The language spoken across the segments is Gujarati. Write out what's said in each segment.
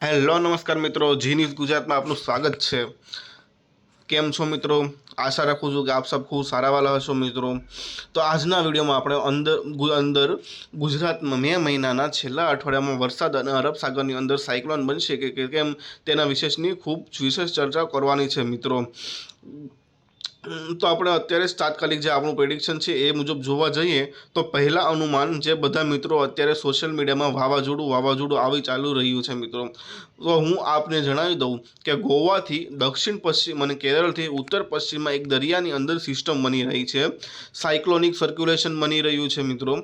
હેલો નમસ્કાર મિત્રો, જી ન્યૂઝ ગુજરાતમાં આપનું સ્વાગત છે। કેમ છો મિત્રો? આશા રાખું છું કે આપ સબ ખૂબ સારા વાલા હશો મિત્રો। તો આજના વિડીયોમાં આપણે અંદર ગુજરાતમાં મે મહિનાના છેલ્લા અઠવાડિયામાં વરસાદ અને અરબ સાગરની અંદર સાયક્લોન બનશે કે કેમ તેના વિશેષની ખૂબ વિશેષ ચર્ચા કરવાની છે મિત્રો। તો આપણે અત્યારે જ તાત્કાલિક જે આપણું પ્રેડિક્શન છે એ મુજબ જોવા જઈએ તો પહેલા અનુમાન જે બધા મિત્રો અત્યારે સોશિયલ મીડિયામાં વાવાઝોડું આવી ચાલુ રહ્યું છે મિત્રો, તો હું આપને જણાવી દઉં કે ગોવાથી દક્ષિણ પશ્ચિમ અને કેરળથી ઉત્તર પશ્ચિમમાં એક દરિયાની અંદર સિસ્ટમ બની રહી છે, સાયક્લોનિક સર્ક્યુલેશન બની રહ્યું છે મિત્રો।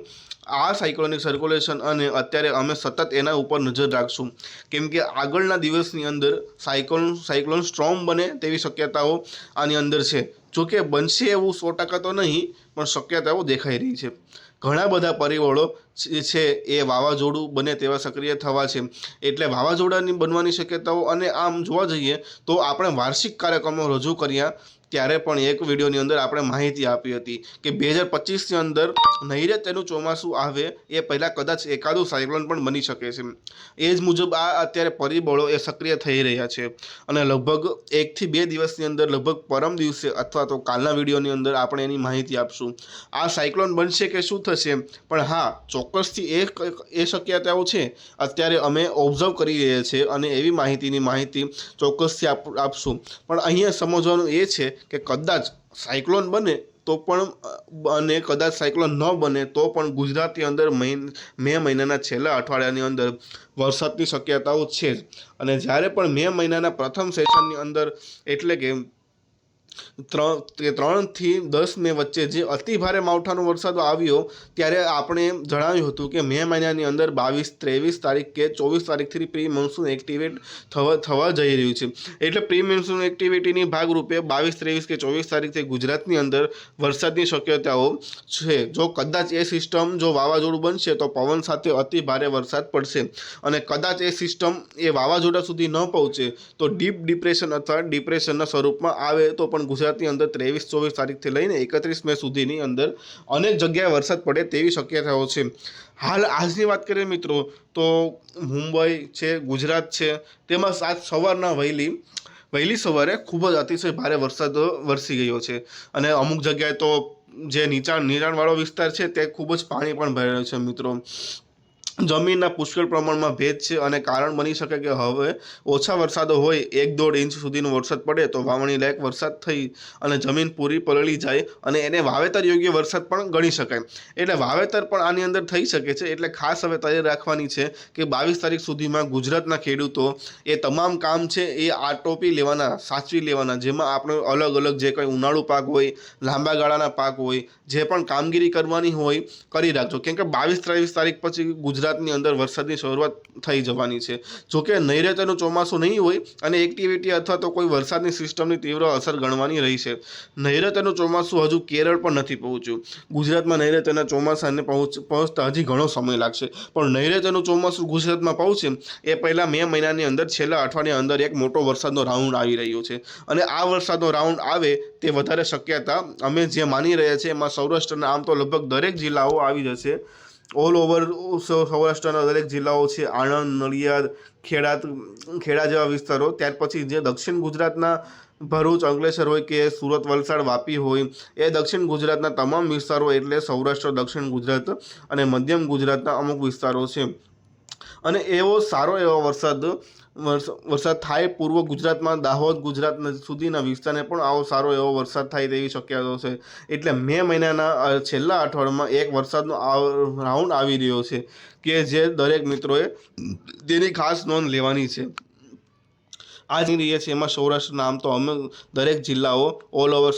આ સાયક્લોનિક સર્ક્યુલેશન અને અત્યારે અમે સતત એના ઉપર નજર રાખશું કેમ કે આગળના દિવસની અંદર સાયક્લોન સ્ટ્રોમ બને તેવી શક્યતાઓ આની અંદર છે। જોકે બનશે એવું 100% તો નહીં, પણ શક્યતાઓ દેખાઈ રહી છે। ઘણા બધા પરિબળો છે એ વાવાઝોડું બને તેવા સક્રિય થવા છે, એટલે વાવાઝોડાની બનવાની શક્યતાઓ। અને આમ જોવા જઈએ તો આપણે વાર્ષિક કાર્યક્રમો રજૂ કર્યા ત્યારે પણ એક વિડીયોની અંદર આપણે માહિતી આપી હતી કે 2025ની અંદર નૈઋત્યનું ચોમાસું આવે એ પહેલાં કદાચ એકાદું સાયક્લોન પણ બની શકે છે। એ જ મુજબ આ અત્યારે પરિબળો એ સક્રિય થઈ રહ્યા છે અને લગભગ 1 થી 2 દિવસની અંદર, લગભગ પરમ દિવસે અથવા તો કાલના વિડીયોની અંદર આપણે એની માહિતી આપશું આ સાયક્લોન બનશે કે શું થશે। પણ હા, ચોક્કસથી એ શક્યતાઓ છે અત્યારે અમે ઓબ્ઝર્વ કરી રહ્યા છીએ અને એવી માહિતી ચોક્કસથી આપશું। પણ અહીંયા સમજવાનું એ છે કે કદાચ સાયક્લોન બને તો પણ અને કદાચ સાયક્લોન ન બને તો પણ ગુજરાતની અંદર મે મહિનાના છેલ્લા અઠવાડિયાની અંદર વરસાદની શક્યતાઓ છે જ। અને જ્યારે પણ મે મહિનાના પ્રથમ સેશનની અંદર એટલે કે 3 થી 10 મે વચ્ચે જે અતિ ભારે માવઠાનો વરસાદ આવ્યો ત્યારે આપણે જણાવ્યું હતું કે મે મહિનાની અંદર 22, 23 તારીખ કે 24 તારીખથી પ્રી મોન્સૂન એક્ટિવેટ થવા જઈ રહ્યું છે। એટલે પ્રી મોન્સૂન એક્ટિવિટીની ભાગરૂપે 22, 23 કે 24 તારીખથી ગુજરાતની અંદર વરસાદની શક્યતાઓ છે। જો કદાચ એ સિસ્ટમ જો વાવાઝોડું બનશે તો પવન સાથે અતિ ભારે વરસાદ પડશે અને કદાચ એ સિસ્ટમ એ વાવાઝોડા સુધી ન પહોંચે તો ડીપ ડિપ્રેશન અથવા ડિપ્રેશનના સ્વરૂપમાં આવે તો પણ ગુજરાતની અંદર 23-24 તારીખથી લઈને 31 મે સુધીની અંદર અનેક જગ્યાએ વરસાદ પડે તેવી શક્યતાઓ છે। હાલ આજની વાત કરીએ મિત્રો તો મુંબઈ છે, ગુજરાત છે, તેમાં આજ સવારના વહેલી સવારે ખૂબ જ અતિશય ભારે વરસાદ વરસી ગયો છે અને અમુક જગ્યાએ તો જે નીચાણવાળો વિસ્તાર છે તે ખૂબ જ પાણી પણ ભરાયો છે મિત્રો। જમીનના પુષ્કળ પ્રમાણમાં ભેજ છે અને કારણ બની શકે કે હવે ઓછા વરસાદો હોય 1-1.5 ઇંચ સુધીનો વરસાદ પડે તો વાવણી લાયક વરસાદ થઈ અને જમીન પૂરી પલળી જાય અને એને વાવેતર યોગ્ય વરસાદ પણ ગણી શકાય। એટલે વાવેતર પણ આની અંદર થઈ શકે છે। એટલે ખાસ હવે તૈયારી રાખવાની છે કે 22 તારીખ સુધીમાં ગુજરાતના ખેડૂતો એ તમામ કામ છે એ આટોપી લેવાના, સાચવી લેવાના, જેમાં આપણે અલગ જે કંઈ ઉનાળુ પાક હોય, લાંબા ગાળાના પાક હોય, જે પણ કામગીરી કરવાની હોય કરી રાખજો કેમ કે 22-23 તારીખ પછી ગુજરાતની અંદર વરસાદની શરૂઆત થઈ જવાની છે। જોકે નૈઋત્યનું ચોમાસું નહીં હોય અને એક્ટિવિટી અથવા તો કોઈ વરસાદની સિસ્ટમની તીવ્ર અસર ગણવાની રહી છે। નૈઋત્યનું ચોમાસું હજુ કેરળ પણ નથી પહોંચ્યું। ગુજરાતમાં નૈઋત્યના ચોમાસાને પહોંચતા હજી ઘણો સમય લાગશે, પણ નૈઋત્યનું ચોમાસું ગુજરાતમાં પહોંચે એ પહેલાં મે મહિનાની અંદર છેલ્લા અઠવાડિયા અંદર એક મોટો વરસાદનો રાઉન્ડ આવી રહ્યો છે અને આ વરસાદનો રાઉન્ડ આવે તે વધારે શક્યતા અમે જે માની રહ્યા છીએ એમાં સૌરાષ્ટ્રના આમ તો લગભગ દરેક જિલ્લાઓ આવી જશે। ઓલ ઓવર સૌરાષ્ટ્રના દરેક જિલ્લાઓ છે, આણંદ, નડિયાદ, ખેડા જેવા વિસ્તારો, ત્યાર પછી જે દક્ષિણ ગુજરાતના ભરૂચ, અંકલેશ્વર હોય કે સુરત, વલસાડ, વાપી હોય એ દક્ષિણ ગુજરાતના તમામ વિસ્તારો એટલે સૌરાષ્ટ્ર, દક્ષિણ ગુજરાત અને મધ્યમ ગુજરાતના અમુક વિસ્તારો છે અને એવો સારો એવો વરસાદ થાય પૂર્વ ગુજરાતમાં, દાહોદ ગુજરાત સુધીના વિસ્તારને પણ આવો સારો એવો વરસાદ થાય તેવી શક્યતાઓ છે। એટલે મે મહિનાના છેલ્લા અઠવાડિયામાં એક વરસાદનો રાઉન્ડ આવી રહ્યો છે કે જે દરેક મિત્રોએ તેની ખાસ નોંધ લેવાની છે। આ જ રહીએ છીએ એમાં સૌરાષ્ટ્રના આમ તો અમે દરેક જિલ્લાઓ ઓલ ઓવર